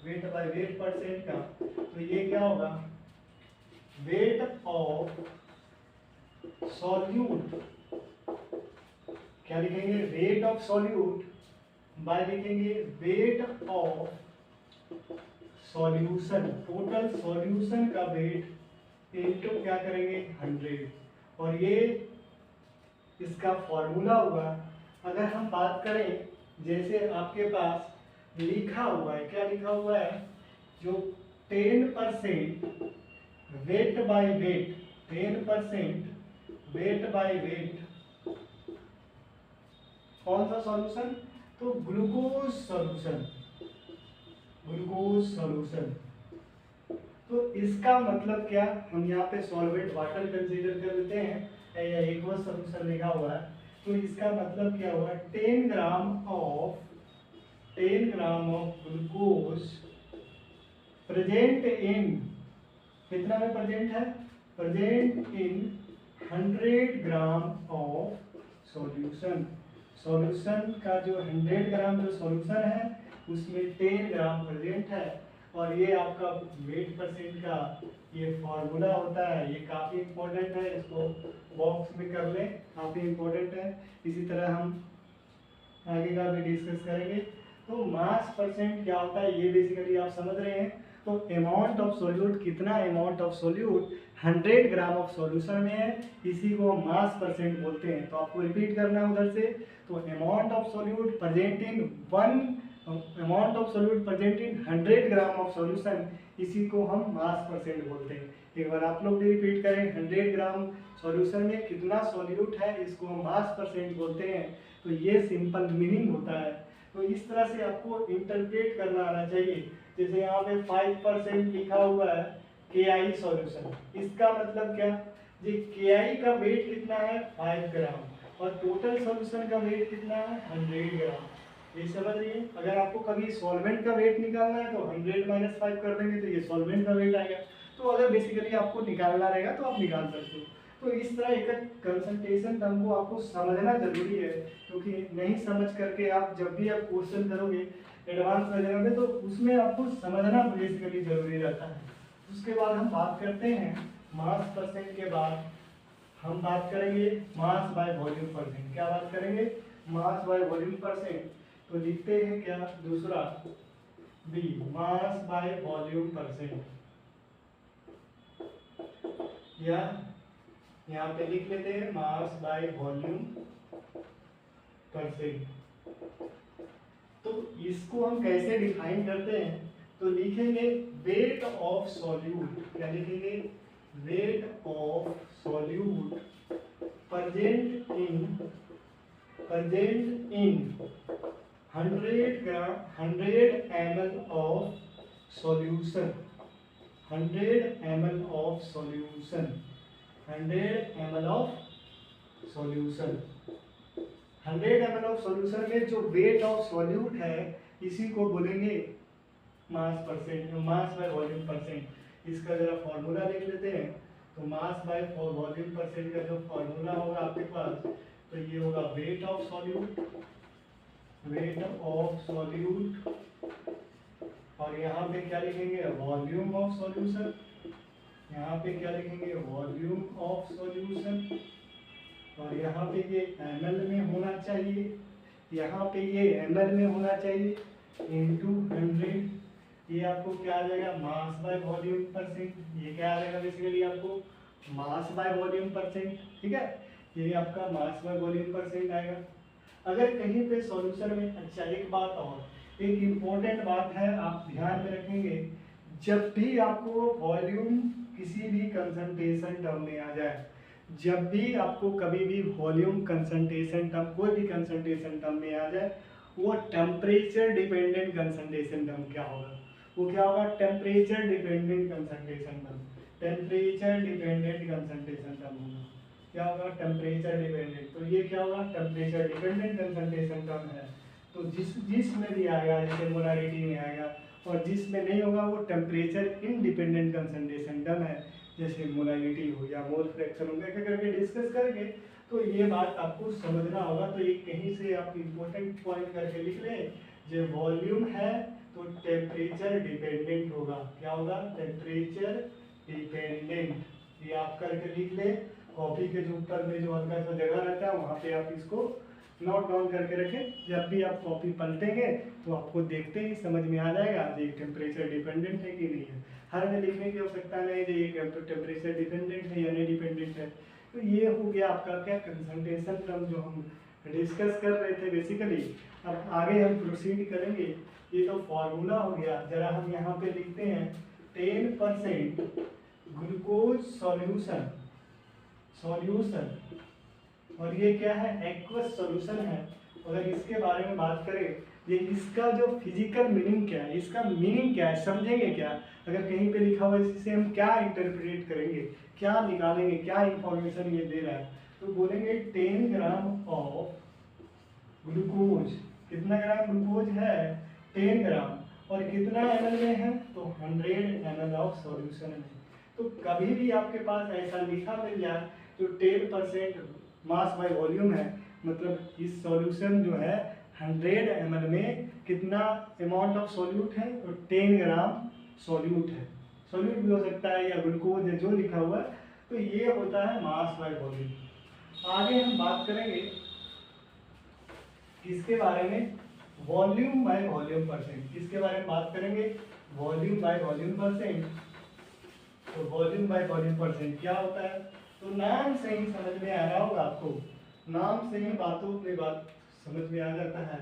वेट बाय वेट परसेंट का, तो ये क्या होगा, वेट ऑफ सॉल्यूट क्या लिखेंगे, वेट ऑफ सॉल्यूट बाय लिखेंगे weight of solution, total solution का वेट इनटू क्या करेंगे 100। और ये इसका फॉर्मूला हुआ। अगर हम बात करें, जैसे आपके पास लिखा हुआ है, क्या लिखा हुआ है, जो 10% weight by weight, 10% weight by weight कौन सा सॉल्यूशन, तो ग्लूकोज सॉल्यूशन, ग्लूकोज सॉल्यूशन। तो इसका मतलब क्या, हम यहाँ पे सॉल्वेंट वाटर कंसीडर कर लेते हैं या एक्वस सॉल्यूशन लिखा हुआ है। तो इसका मतलब क्या हुआ, 10 gram of glucose present in, कितना में प्रेजेंट है, present in 100 gram of solution. Solution का जो 100 ग्राम जो सॉल्यूशन है उसमें 10 ग्राम प्रेजेंट है। और ये आपका वेट परसेंट का ये फॉर्मूला होता है। ये काफ़ी इंपॉर्टेंट है, इसको बॉक्स में कर लें, काफ़ी इंपॉर्टेंट है। इसी तरह हम आगे का भी डिस्कस करेंगे। तो मास परसेंट क्या होता है ये बेसिकली आप समझ रहे हैं। तो अमाउंट ऑफ सोल्यूट, कितना amount of solute 100 gram of solution में है, इसी को हम मास परसेंट बोलते हैं। तो आपको रिपीट करना है उधर से। तो amount of solute present in 100 gram of solution, इसी को हम मास परसेंट बोलते हैं। एक बार आप लोग भी रिपीट करें, 100 ग्राम सॉल्यूशन में कितना सॉल्यूट है, इसको हम मास परसेंट बोलते हैं। तो ये सिंपल मीनिंग होता है। तो इस तरह से आपको इंटरप्रेट करना आना चाहिए। जैसे यहाँ पे 5% लिखा हुआ है KI सॉल्यूशन, इसका मतलब क्या, जी KI का वेट कितना है 5 ग्राम और टोटल सॉल्यूशन का वेट कितना है 100 ग्राम। ये समझ रही है। अगर आपको कभी सॉल्वेंट का वेट निकालना है तो 100 - 5 कर देंगे तो ये सॉल्वेंट का वेट आएगा। तो अगर बेसिकली आपको निकालना रहेगा तो आप निकाल सकते हो। तो इस तरह एक कंसंट्रेशन टर्म को आपको समझना जरूरी है, क्योंकि नहीं समझ करके आप जब भी आप क्वेश्चन करोगे एडवांस वगैरह में तो उसमें आपको समझना बेसिकली जरूरी रहता है। उसके बाद हम बात करते हैं मास परसेंट के बाद हम बात करेंगे मास बाय वॉल्यूम परसेंट। क्या बात करेंगे, मास बाय वॉल्यूम परसेंट। तो लिखते हैं क्या, दूसरा B, mass by volume percent, या यहाँ पे लिख लेते हैं मास बाय वॉल्यूम परसेंट। तो इसको हम कैसे डिफाइन करते हैं, तो लिखेंगे वेट ऑफ सॉल्यूट, क्या लिखेंगे, weight of solute present in 100 ml of solution, 100 ml of solution, 100 ml of solution, 100 ml of solution में जो वेट ऑफ सॉल्यूट है इसी को बोलेंगे मास percent, mass by volume percent. इसका जरा फॉर्मूला लिख लेते हैं। तो मास बाय वॉल्यूम परसेंट का जो फॉर्मूला होगा आपके पास, तो ये होगा weight of solute, weight of solute, और यहाँ पे क्या लिखेंगे, वॉल्यूम ऑफ सॉल्यूशन, यहाँ पे क्या लिखेंगे, वॉल्यूम ऑफ सॉल्यूशन, और यहाँ पे ये ml में होना चाहिए, यहाँ पे ये ml में होना चाहिए, इंटू 100। ये आपको क्या आ जाएगा, मास बाय वॉल्यूम परसेंट। ये क्या आ जाएगा बेसिकली आपको, मास बाय वॉल्यूम परसेंट। ठीक है, ये आपका मास बाय वॉल्यूम परसेंट आएगा। अगर कहीं पे सॉल्यूशन में, अच्छा एक बात और, एक इम्पोर्टेंट बात है, आप ध्यान में रखेंगे, जब भी आपको वॉल्यूम किसी भी कंसंट्रेशन टर्म में आ जाए, जब भी आपको कभी भी वॉल्यूम कंसंट्रेशन टर्म, कोई भी कंसंट्रेशन टर्म में आ जाए, वो टेम्परेचर डिपेंडेंट कंसंट्रेशन टर्म क्या होगा, वो क्या होगा, temperature dependent concentration term, temperature dependent concentration term होगा। क्या होगा, टेम्परेचर डिपेंडेंट। तो ये क्या होगा, टेम्परेचर डिपेंडेंट कंसंट्रेशन टर्म है। तो जिस में भी आएगा, जैसे मोलारिटी में आएगा, और जिसमें नहीं होगा वो टेम्परेचर इंडिपेंडेंट कंसंट्रेशन टर्म है, जैसे मोलारिटी हो या मोल फ्रैक्शन हो गया, करके डिस्कस करेंगे। तो ये बात आपको समझना होगा। तो ये कहीं से आप इम्पोर्टेंट पॉइंट करके लिख लें, जो वॉल्यूम है तो टेम्परेचर डिपेंडेंट होगा। क्या होगा, टेम्परेचर डिपेंडेंट। ये आप करके लिख ले, कॉपी के जो ऊपर में जो हल्का सा जगह रहता है वहाँ पे आप इसको नोट डाउन करके रखें। जब भी आप कॉपी पलटेंगे तो आपको देखते ही समझ में आ जाएगा ये टेम्परेचर डिपेंडेंट है कि नहीं है। हर में लिखने की आवश्यकता नहीं है ये टेम्परेचर डिपेंडेंट है या नहीं डिपेंडेंट है। तो ये हो गया आपका क्या, कंसंट्रेशन टर्म जो हम डिस्कस कर रहे थे बेसिकली। अब आगे हम प्रोसीड करेंगे। ये तो फॉर्मूला हो गया, जरा हम यहाँ पे लिखते हैं 10% ग्लूकोज सॉल्यूशन, और ये क्या है, एक्वस सॉल्यूशन है। अगर इसके बारे में बात करें, ये इसका जो फिजिकल मीनिंग क्या है, इसका मीनिंग क्या है, समझेंगे क्या, अगर कहीं पे लिखा हुआ है इससे हम क्या इंटरप्रेट करेंगे, क्या निकालेंगे, क्या इंफॉर्मेशन ये दे रहा है। तो बोलेंगे 10 ग्राम ऑफ ग्लूकोज, कितना ग्राम ग्लूकोज है, 10 ग्राम, और कितना ml में है, तो 100 ml ऑफ सॉल्यूशन में। तो कभी भी आपके पास ऐसा लिखा मिल जाए जो 10% मास बाय वॉल्यूम है, मतलब इस सॉल्यूशन जो है 100 ml में कितना अमाउंट ऑफ सॉल्यूट है, तो 10 ग्राम सॉल्यूट है। सॉल्यूट भी हो सकता है या ग्लूकोज है जो लिखा हुआ है। तो ये होता है मास बाय वॉल्यूम। आगे हम बात करेंगे किसके बारे में, वॉल्यूम बाय वॉल्यूम परसेंट। किसके बारे में बात करेंगे, वॉल्यूम बाय वॉल्यूम परसेंट। तो वॉल्यूम बाय वॉल्यूम परसेंट क्या होता है, तो नाम से ही समझ में आ रहा होगा आपको, नाम से ही बातों में बात समझ में आ जाता है।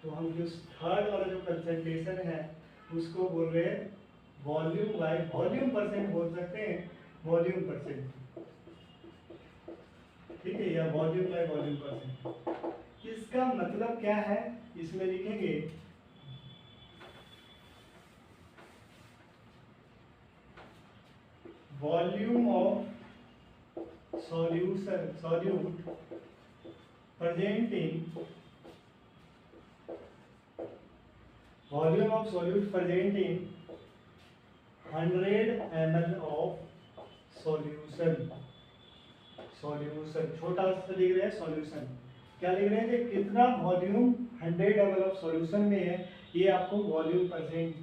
तो हम जो थर्ड वाला जो कंसंट्रेशन है उसको बोल रहे हैं वॉल्यूम बाय वॉल्यूम परसेंट, बोल सकते हैं वॉल्यूम परसेंट, ठीक है, या वॉल्यूम बाय वॉल्यूम परसेंट। इसका मतलब क्या है, इसमें लिखेंगे volume of solution, solute presenting, volume of solute presenting 100 ml of solution, solution छोटा सा लिख रहे हैं, सॉल्यूशन क्या लिख रहे हैं कि कितना वॉल्यूम 100 ml ऑफ सॉल्यूशन में है, ये आपको वॉल्यूम परसेंट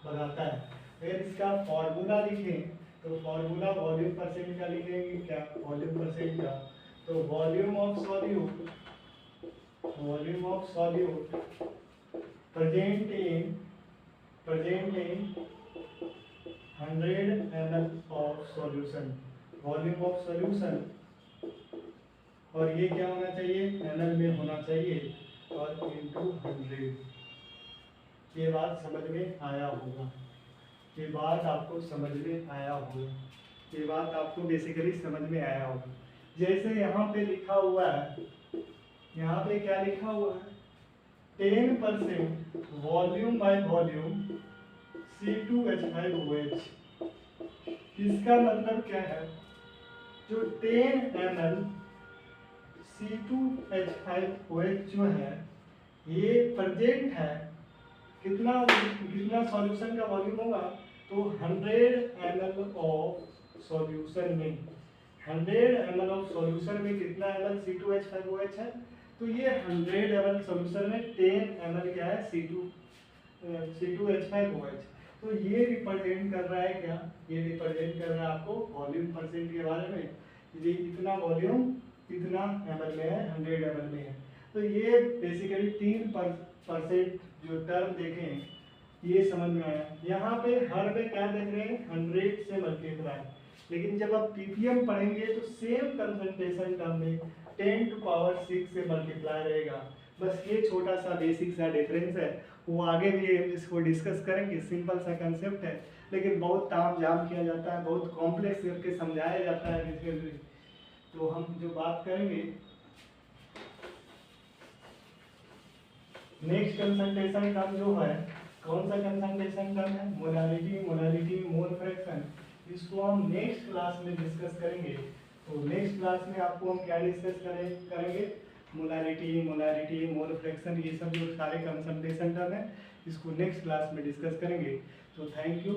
बताता है। अगर इसका फॉर्मूला लिखें तो फॉर्मूला वॉल्यूम परसेंट का लिखेंगे, क्या वॉल्यूम परसेंट का, तो volume of solute, volume of solute present in 100 ml of solution, volume of solution, और ये क्या होना चाहिए, ml में होना चाहिए, और इंटू 100। ये बात समझ में आया होगा, ये बात आपको समझ में आया होगा, ये बात आपको बेसिकली समझ में आया होगा। जैसे यहाँ पे लिखा हुआ है, यहाँ पे क्या लिखा हुआ है, 10% वॉल्यूम बाय वॉल्यूम C2H5OH। इसका मतलब क्या है, जो 10 ml C2H5OH जो है ये प्रेजेंट है, कितना कितना सॉल्यूशन का वॉल्यूम होगा, तो 100 ml ऑफ सॉल्यूशन में, 100 ml ऑफ सॉल्यूशन में कितना ml C2H5OH है, तो ये 100 ml सॉल्यूशन में 10 ml क्या है, C2H5OH। तो ये रिप्रेजेंट कर रहा है क्या, ये रिप्रेजेंट कर रहा है आपको वॉल्यूम परसेंट के बारे में, ये इतना वॉल्यूम कितना ml में है, 100 ml में है। तो ये बेसिकली 3% जो टर्म देखें ये समझ में आया। यहाँ पे हर पे क्या देख रहे हैं, 100 से मल्टीप्लाई। लेकिन जब आप ppm पढ़ेंगे तो सेम कंसंट्रेशन टर्म में 10 टू पावर 6 से मल्टीप्लाई रहेगा। बस ये छोटा सा बेसिक सा डिफरेंस है, वो आगे भी इसको डिस्कस करेंगे। सिंपल सा कंसेप्ट है लेकिन बहुत ताम झाम किया जाता है, बहुत कॉम्प्लेक्स करके समझाया जाता है बेसिकली। तो हम जो बात करेंगे नेक्स्ट कंसंट्रेशन टर्म जो है, कौन सा कंसंट्रेशन टर्म है, मोलारिटी, मोलारिटी मोल फ्रैक्शन। इसको हम नेक्स्ट क्लास में डिस्कस करेंगे। तो नेक्स्ट क्लास में आपको हम क्या डिस्कस करेंगे, मोलारिटी, मोलारिटी मोल फ्रैक्शन, ये सब जो सारे कंसंट्रेशन टर्म है इसको नेक्स्ट क्लास में डिस्कस करेंगे। तो थैंक यू।